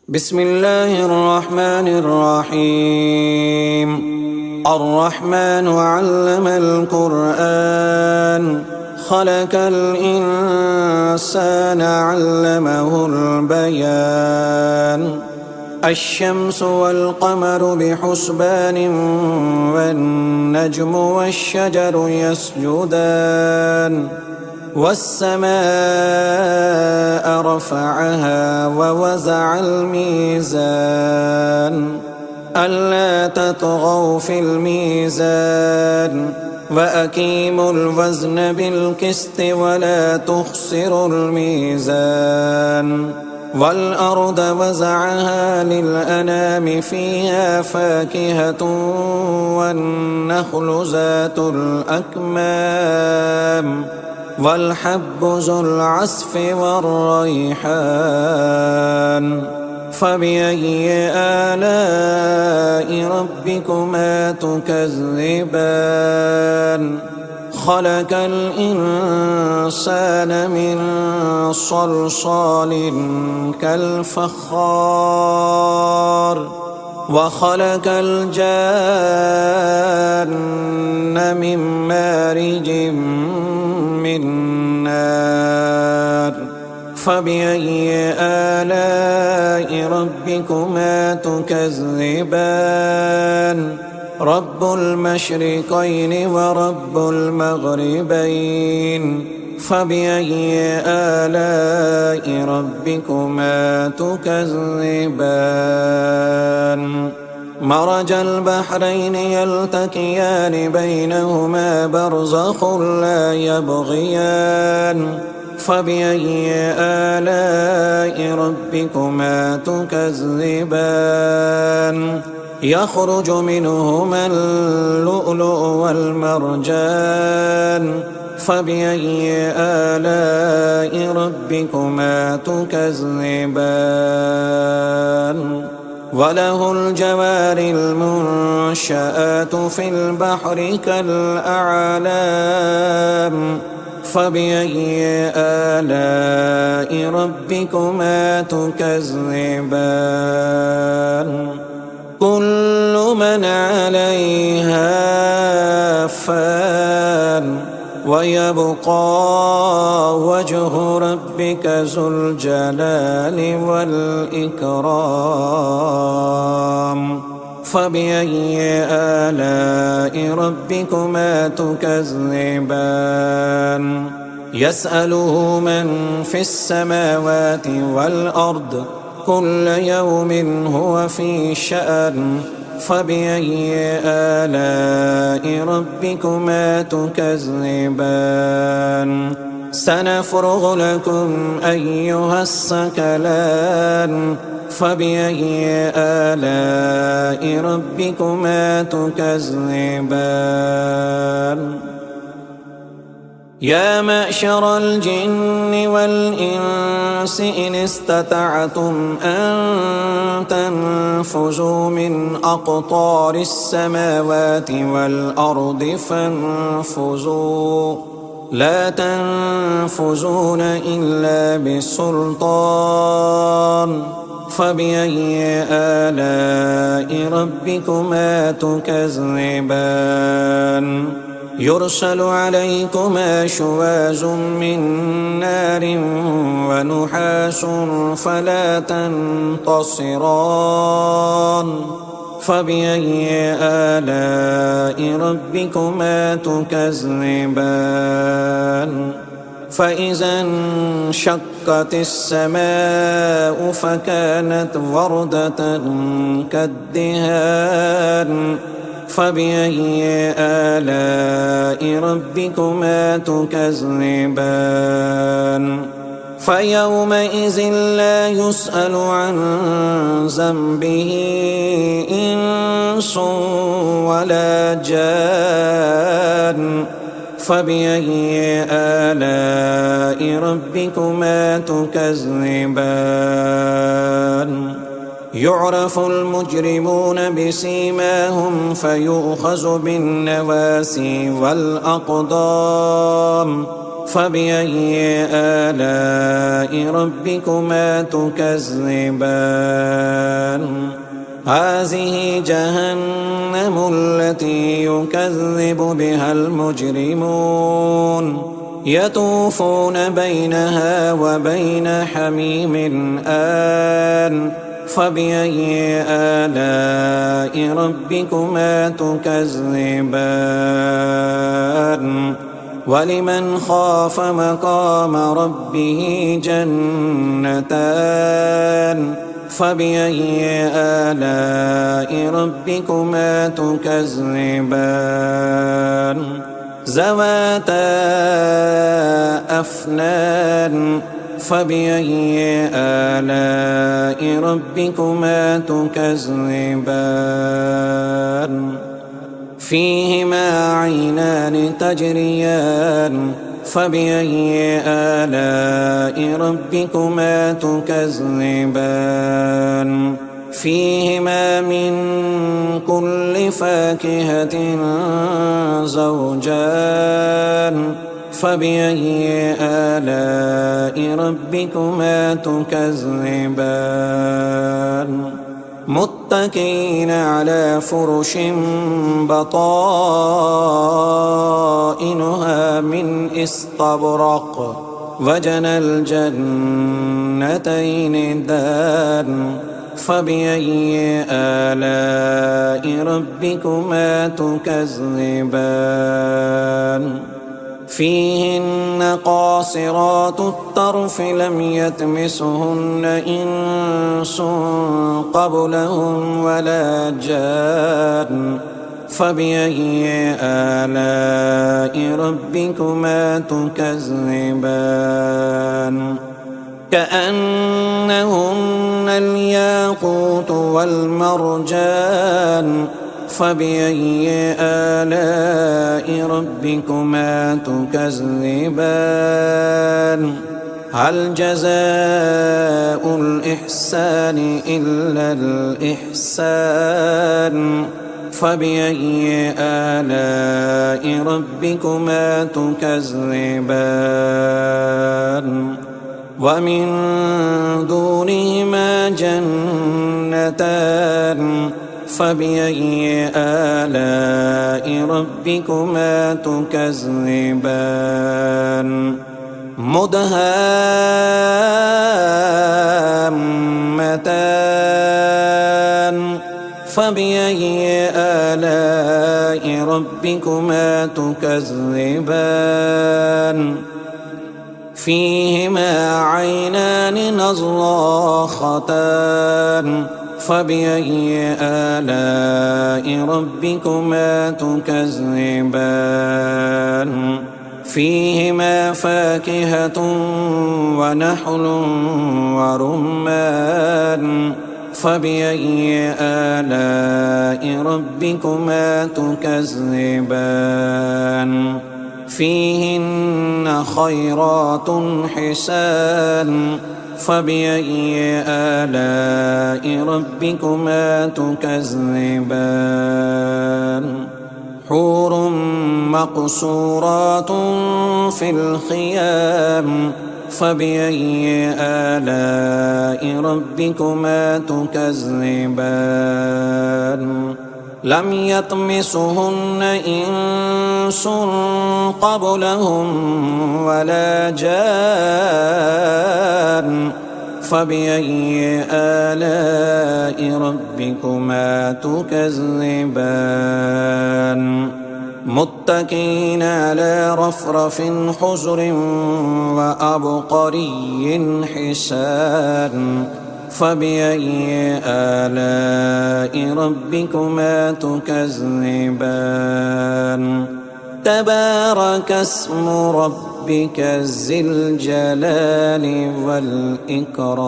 بسم الله الرحمن الرحيم. الرحمن علم القرآن خلق الإنسان علمه البيان. الشمس والقمر بحسبان والنجم والشجر يسجدان والسماء رفعها ووزع الميزان ألا تطغوا في الميزان وأقيموا الوزن بالقسط ولا تخسروا الميزان. والأرض وزعها للأنام فيها فاكهة والنخل ذات الأكمام والحب ذو العصف والريحان. فبأي آلاء ربكما تكذبان؟ خلق الإنسان من صلصال كالفخار وخلق الجان من مارج من نار. فبأي آلاء ربكما تكذبان؟ رب المشرقين ورب المغربين. فبأي آلاء ربكما تكذبان؟ مرج البحرين يلتقيان بينهما برزخ لا يبغيان. فبأي آلاء ربكما تكذبان؟ يخرج منهما اللؤلؤ والمرجان. فبأي آلاء ربكما تكذبان؟ وله الجوار المنشآت في البحر كالأعلام. فبأي آلاء ربكما تكذبان؟ كل من عليها فان ويبقى وجه ربك ذو الجلال والإكرام. فبأي آلاء ربكما تكذبان؟ يسأله من في السماوات والأرض كل يوم هو في شأن. فبأي آلاء ربكما تكذبان؟ سنفرغ لكم أيها الثقلان. فبأي آلاء ربكما تكذبان؟ يا معشر الجن والإنس إن استطعتم أن تنفذوا من أقطار السماوات والأرض فانفذوا لا تنفذون إلا بسلطان. فبأي آلاء ربكما تكذبان؟ يرسل عليكما شواظ من نار ونحاس فلا تنتصران. فبأي آلاء ربكما تكذبان؟ فإذا انشقت السماء فكانت وردة كالدهان. فبأي آلاء ربكما تكذبان؟ فيومئذ لا يسأل عن ذنبه إنس ولا جان. فبأي آلاء ربكما تكذبان؟ يعرف المجرمون بسيماهم فيؤخذ بالنواسي والأقدام. فبأي آلاء ربكما تكذبان هذه جهنم التي يكذب بها المجرمون يطوفون بينها وبين حميم آن فبأي آلاء ربكما تكذبان ولمن خاف مقام ربه جنتان فبأي آلاء ربكما تكذبان ذواتا أفنان فبأي آلاء ربكما تكذبان فيهما عينان تجريان فبأي آلاء ربكما تكذبان فيهما من كل فاكهة زوجان فبأي آلاء ربكما تكذبان متكئين على فرش بطائنها من استبرق وجنى الجنتين دان فبأي آلاء ربكما تكذبان فيهن قاصرات الطرف لم يطمثهن إنس قبلهم ولا جان فبأي آلاء ربكما تكذبان كأنهن الياقوت والمرجان فبأي آلاء ربكما تكذبان هل جزاء الإحسان إلا الإحسان فبأي آلاء ربكما تكذبان ومن دونهما جنتان فبأي آلاء ربكما تكذبان مدهامتان فبأي آلاء ربكما تكذبان فيهما عينان نضاختان فبأي آلاء ربكما تكذبان فيهما فاكهة ونحل ورمان فبأي آلاء ربكما تكذبان فيهن خيرات حسان فبأي آلاء ربكما تكذبان حور مقصورات في الخيام فبأي آلاء ربكما تكذبان لم يطمثهن إنس قبلهم ولا جان فبأي آلاء ربكما تكذبان متكئين على رفرف خضر وعبقري حسان فبأي آلاء ربكما تكذبان تبارك اسم ربك ذي الجلال والإكرام